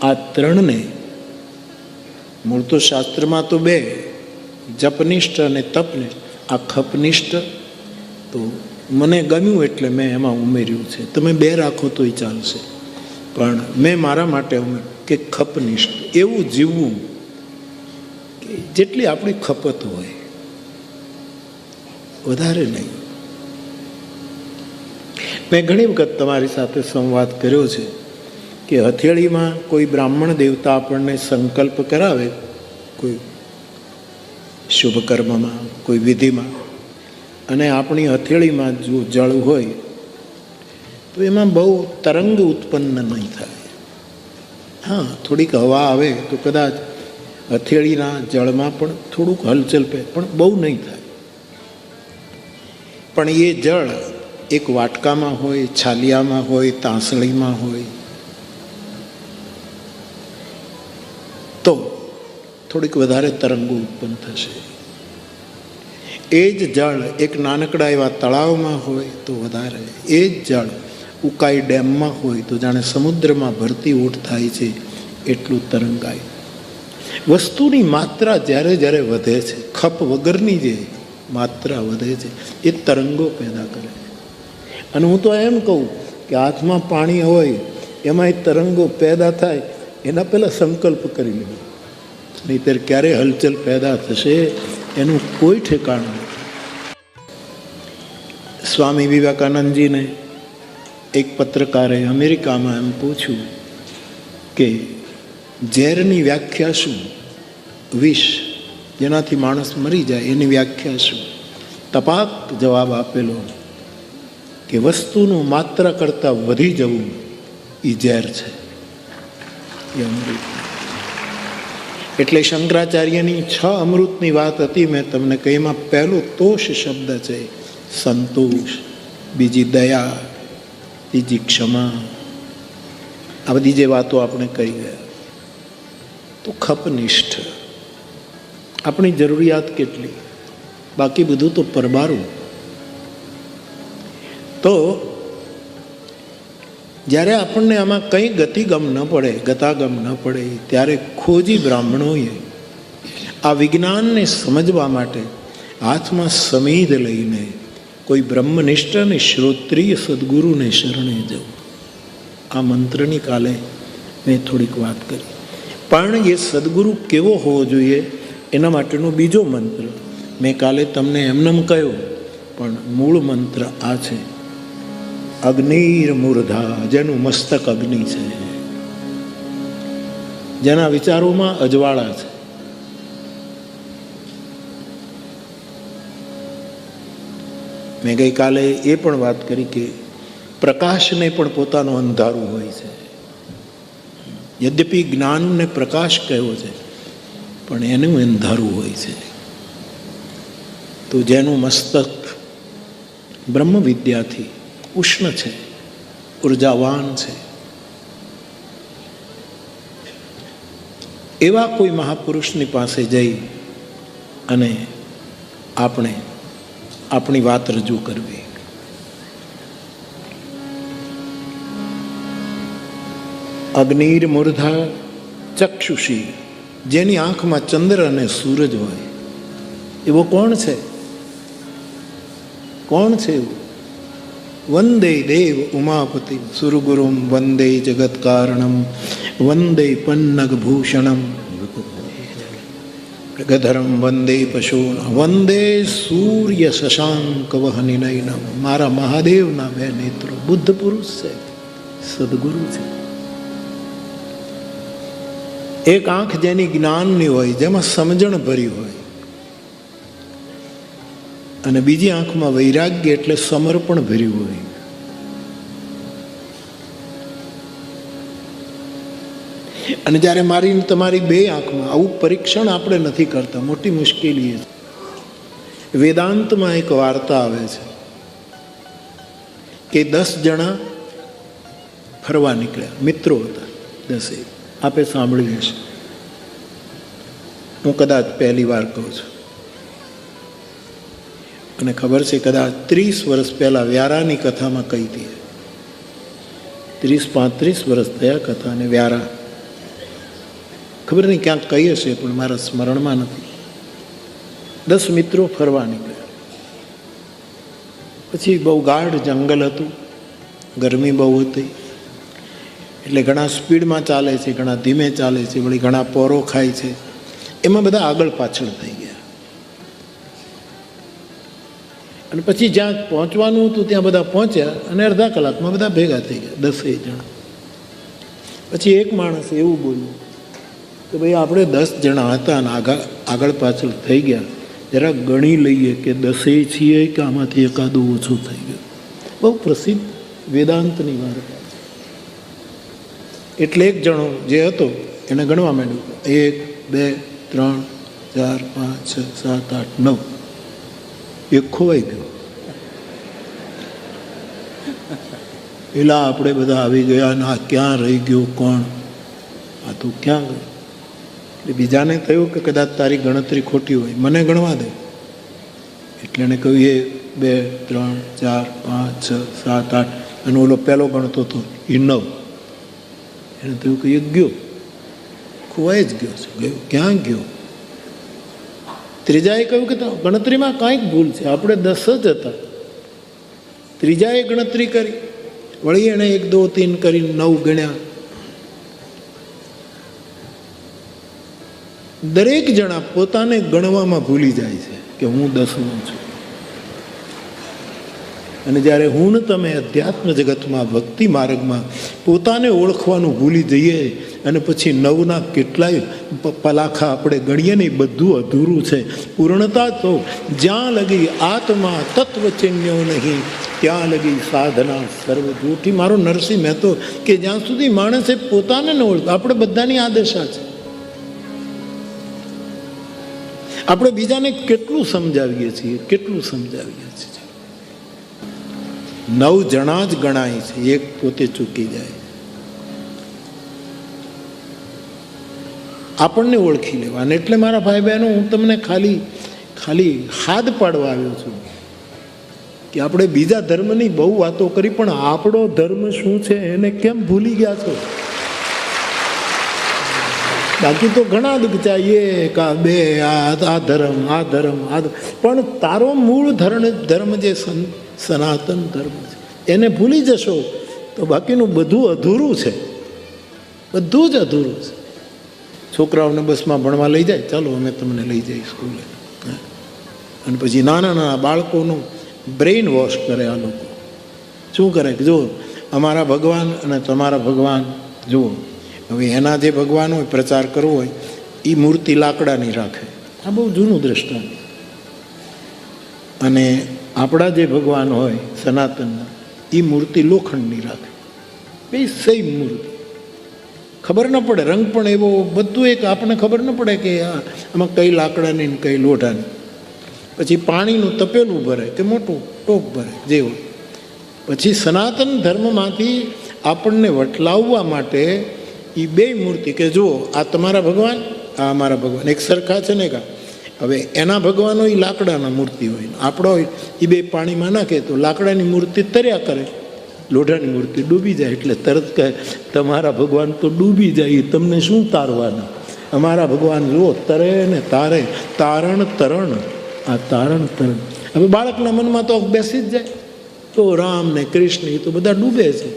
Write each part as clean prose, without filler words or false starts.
આ ત્રણને મૂળ તો શાસ્ત્રમાં તો બે, જપનિષ્ઠ અને તપનિષ્ઠ. આ ખપનિષ્ઠ તો મને ગમ્યું એટલે મેં એમાં ઉમેર્યું છે. તમે બે રાખો તોય ચાલશે, પણ મેં મારા માટે ઉમેર્યું કે ખપનિષ્ઠ. એવું જીવવું કે જેટલી આપણી ખપત હોય, વધારે નહીં. મેં ઘણી વખત તમારી સાથે સંવાદ કર્યો છે કે હથેળીમાં કોઈ બ્રાહ્મણ દેવતા આપણને સંકલ્પ કરાવે કોઈ શુભ કર્મમાં, કોઈ વિધિમાં, અને આપણી હથેળીમાં જો જળ હોય તો એમાં બહુ તરંગ ઉત્પન્ન નહીં થાય. હા, થોડીક હવા આવે તો કદાચ હથેળીના જળમાં પણ થોડુંક હલચલ પણ બહુ નહીં થાય. પણ એ જળ એક વાટકામાં હોય, છાલિયામાં હોય, તાંસળીમાં હોય તો થોડીક વધારે તરંગો ઉત્પન્ન થશે. એ જ જળ એક નાનકડા એવા તળાવમાં હોય તો વધારે, એ જ જળ ઉકાઈ ડેમમાં હોય તો જાણે સમુદ્રમાં ભરતી ઓટ થાય છે એટલું તરંગાય. વસ્તુની માત્રા જ્યારે જ્યારે વધે છે, ખપ વગરની જે માત્રા વધે છે એ તરંગો પેદા કરે. અને હું તો એમ કહું કે હાથમાં પાણી હોય એમાં એ તરંગો પેદા થાય એના પહેલાં સંકલ્પ કરી લેવો, નહીંતર ક્યારે હલચલ પેદા થશે એનું કોઈ ઠેકાણું નથી. સ્વામી વિવેકાનંદજીને એક પત્રકારે અમેરિકામાં એમ પૂછ્યું કે ઝેરની વ્યાખ્યા શું? વિષ જેનાથી માણસ મરી જાય એની વ્યાખ્યા શું? તપાક જવાબ આપેલો કે વસ્તુનું માત્રા કરતાં વધી જવું એ ઝેર છે, એ અમૃત. એટલે શંકરાચાર્યની 6 અમૃતની વાત હતી મેં તમને કહી. એમાં પહેલો તોષ શબ્દ છે, સંતોષ. બીજી દયા, ત્રીજી ક્ષમા. આ બધી જે વાતો આપણે કરી ગયા. તો ખપનિષ્ઠ, આપણી જરૂરિયાત કેટલી, બાકી બધું તો પરબારું. તો જ્યારે આપણને આમાં કંઈ ગતિગમ ન પડે, ગતાગમ ન પડે, ત્યારે ખોજી બ્રાહ્મણોએ આ વિજ્ઞાનને સમજવા માટે હાથમાં સમીધ લઈને કોઈ બ્રહ્મનિષ્ઠ અને શ્રોત્રિય સદગુરુને શરણે જવું. આ મંત્રની કાલે મેં થોડીક વાત કરી. પણ એ સદગુરુ કેવો હોવો જોઈએ એના માટેનો બીજો મંત્ર મેં કાલે તમને એમનેમ કહ્યો, પણ મૂળ મંત્ર આ છે, અગ્નિર મૂર્ધા. જેનું મસ્તક અગ્નિ છે, જેના વિચારોમાં અજવાળા છે. મેં ગઈકાલે એ પણ વાત કરી કે પ્રકાશને પણ પોતાનું અંધારું હોય છે. યદ્યપિ જ્ઞાનને પ્રકાશ કહેવો છે, પણ એનું અંધારું હોય છે. તો જેનું મસ્તક બ્રહ્મ વિદ્યાથી ઉષ્ણ છે, ઉર્જાવાન છે, એવા કોઈ મહાપુરુષની પાસે જઈ અને આપણે આપણી વાત રજૂ કરવી. અગ્નિર મૂર્ધા ચક્ષુષી. જેની આંખમાં ચંદ્ર અને સૂરજ હોય એવો કોણ છે? કોણ છે એવું? વંદે દેવ ઉમાપતિ સુરગુરુમ વંદે જગત કારણમ વંદે પન્નગ ભૂષણમ ગધરમ વંદે પશુન વંદે સૂર્ય શશાંક વહનિનયનમ. મારા મહાદેવના 2 નેત્રો. બુદ્ધ પુરુષ છે, સદગુરુ છે. એક આંખ જેની જ્ઞાનની હોય, જેમાં સમજણ ભરી હોય, અને બીજી આંખમાં વૈરાગ્ય એટલે સમર્પણ ભર્યું હોય. અને જ્યારે મારી તમારી 2 આંખમાં આવું પરીક્ષણ આપણે નથી કરતા, મોટી મુશ્કેલી છે. વેદાંતમાં એક વાર્તા આવે છે કે 10 જણા ફરવા નીકળ્યા, મિત્રો હતા 10. આપે સાંભળ્યું હશે, હું કદાચ પહેલી વાર કહું છું. અને ખબર છે કદાચ 30 વર્ષ પહેલા વ્યારાની કથામાં કહી હતી. 30-35 વર્ષ થયા કથાને. વ્યારા ખબર નહીં ક્યાંક કહી હશે પણ મારા સ્મરણમાં નથી. 10 મિત્રો ફરવા નીકળ્યા. પછી બહુ ગાઢ જંગલ હતું, ગરમી બહુ હતી, એટલે ઘણા સ્પીડમાં ચાલે છે, ઘણા ધીમે ચાલે છે, વળી ઘણા પોરો ખાય છે. એમાં બધા આગળ પાછળ થઈ ગયા. અને પછી જ્યાં પહોંચવાનું હતું ત્યાં બધા પહોંચ્યા અને અડધા કલાકમાં બધા ભેગા થઈ ગયા, 10 જણા. પછી એક માણસ એવું બોલ્યું કે ભાઈ આપણે 10 જણા હતા અને આગળ પાછળ થઈ ગયા, જરા ગણી લઈએ કે 10 છીએ કે આમાંથી એકાદું ઓછું થઈ ગયું. બહુ પ્રસિદ્ધ વેદાંતની વાત. એટલે એક જણો જે હતો એને ગણવા માંડ્યું, 1 2 3 4 5 6 7 8 9. એક ખોવાઈ ગયો. પેલા આપણે બધા આવી ગયા ને આ ક્યાં રહી ગયો કોણ, આ તો ક્યાં ગયો. એટલે બીજાને થયું કે કદાચ તારી ગણતરી ખોટી હોય, મને ગણવા દે. એટલે એને કહ્યું 1 2 3 4 5 6 7 8. અને ઓલો પહેલો ગણતો હતો એ 9. એને થયું કે એક ગયો, ખોવાઈ જ ગયો છે, ગયો ક્યાં ગયો. ત્રીજાએ કહ્યું કે ગણતરીમાં કાંઈક ભૂલ છે, આપણે 10 જ હતા. ત્રીજાએ ગણતરી કરી, વળી એણે 1 2 3 કરી 9 ગણ્યા. દરેક જણા પોતાને ગણવામાં ભૂલી જાય છે કે હું 10મો છું. અને જ્યારે હું તમે અધ્યાત્મ જગતમાં ભક્તિ માર્ગમાં પોતાને ઓળખવાનું ભૂલી જઈએ અને પછી 9ના કેટલાય પલાખા આપણે ગણીએ ને, બધું અધૂરું છે. પૂર્ણતા તો જ્યાં લગી આત્મા તત્વચિહ્નો નહીં ત્યાં લગી સાધના સર્વ જૂઠી. મારો નરસિંહ મહેતો કે જ્યાં સુધી માણસે પોતાને ન ઓળખ, આપણે બધાની આ દશા છે. આપણે બીજાને કેટલું સમજાવીએ છીએ, કેટલું સમજાવીએ છીએ. 9 જણા જ ગણાય છે, એક પોતે ચૂકી જાય. આપણને ઓળખી લેવા. એટલે મારા ભાઈ બહેનો, હું તમને ખાલી હાથ પાડવા આવ્યો છું કે આપણે બીજા ધર્મની બહુ વાતો કરી, પણ આપણો ધર્મ શું છે એને કેમ ભૂલી ગયા છો? બાકી તો ઘણા દુઃખ ચાહીએ કા બે આ ધર્મ આ ધર્મ આ, પણ તારો મૂળ ધર્મ જે સનાતન ધર્મ છે એને ભૂલી જશો તો બાકીનું બધું અધૂરું છે, બધું જ અધૂરું છે. છોકરાઓને બસમાં ભણવા લઈ જાય, ચાલો અમે તમને લઈ જઈએ સ્કૂલે. અને પછી નાના નાના બાળકોનું બ્રેઇન વોશ કરે આ લોકો. શું કરે કે જો અમારા ભગવાન અને તમારા ભગવાન જુઓ. હવે એના જે ભગવાન હોય, પ્રચાર કરવો હોય, એ મૂર્તિ લાકડાની રાખે. આ બહુ જૂનું દ્રષ્ટાંત. અને આપણા જે ભગવાન હોય સનાતનના, એ મૂર્તિ લોખંડની રાખે. બે સેમ મૂર્તિ. ખબર ન પડે, રંગ પણ એવો, બધું એક. આપણને ખબર ન પડે કે આમાં કઈ લાકડાની ને કઈ લોઢાની. પછી પાણીનું તપેલું ભરે કે મોટું ટોપ ભરે જેવું. પછી સનાતન ધર્મમાંથી આપણને વટલાવવા માટે એ બે મૂર્તિ કે જુઓ આ તમારા ભગવાન, આ અમારા ભગવાન, એક સરખા છે ને કા. હવે એના ભગવાન હોય એ લાકડાના મૂર્તિ હોય, આપણો હોય એ બે પાણીમાં નાખે તો લાકડાની મૂર્તિ તર્યા કરે, લોઢાની મૂર્તિ ડૂબી જાય. એટલે તરત કહે તમારા ભગવાન તો ડૂબી જાય, તમને શું તારવાના? અમારા ભગવાન જુઓ તરે ને તારે, તારણ તરણ. આ તારણ તરણ હવે બાળકના મનમાં તો બેસી જ જાય. તો રામ ને કૃષ્ણ એ તો બધા ડૂબે છે.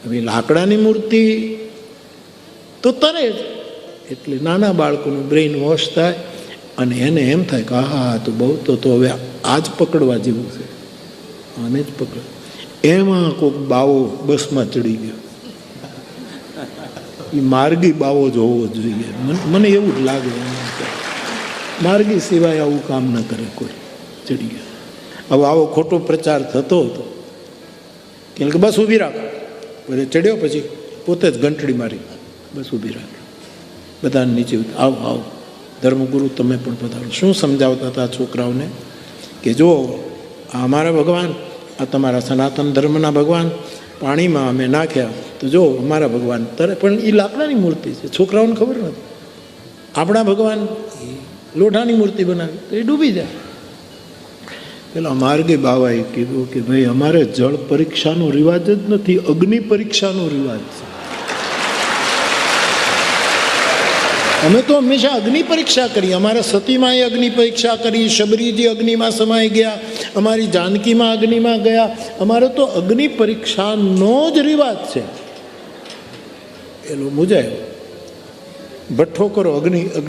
હવે લાકડાની મૂર્તિ તો તરે જ. એટલે નાના બાળકોનું બ્રેઇન વોશ થાય અને એને એમ થાય કે હા તો બહુ તો હવે આ જ પકડવા જેવું છે, આને જ પકડ. એમાં કોઈક બાવો બસમાં ચડી ગયો. એ માર્ગી બાવો જ હોવો જોઈએ, મને એવું જ લાગે. માર્ગી સિવાય આવું કામ ન કરે કોઈ. ચડી ગયો. હવે આવો ખોટો પ્રચાર થતો હતો કેમ કે બસ ઊભી રાખો. બધે ચડ્યો, પછી પોતે જ ઘંટડી મારી બસ ઊભી રાખે. બધાને નીચે આવો આવો ધર્મગુરુ તમે પણ પધારો. શું સમજાવતા હતા છોકરાઓને કે જો આ અમારા ભગવાન, આ તમારા સનાતન ધર્મના ભગવાન પાણીમાં અમે નાખ્યા તો જો અમારા ભગવાન તરે. પણ એ લાકડાની મૂર્તિ છે, છોકરાઓને ખબર નથી. આપણા ભગવાન લોઢાની મૂર્તિ બનાવી તો એ ડૂબી જાય. પેલા માર્ગે બાવાએ કીધું કે ભાઈ અમારે જળ પરીક્ષાનો રિવાજ જ નથી, અગ્નિ પરીક્ષાનો રિવાજ છે. અમે તો હંમેશા અગ્નિ પરીક્ષા કરી. અમારા સતીમાએ અગ્નિ પરીક્ષા કરી, શબરીજી અગ્નિમાં સમાઈ ગયા, અમારી જાનકીમાં અગ્નિમાં ગયા. અમારો તો અગ્નિ પરીક્ષાનો જ રિવાજ છે. એલો મુજાયો ભઠ્ઠો કરો અગ્નિ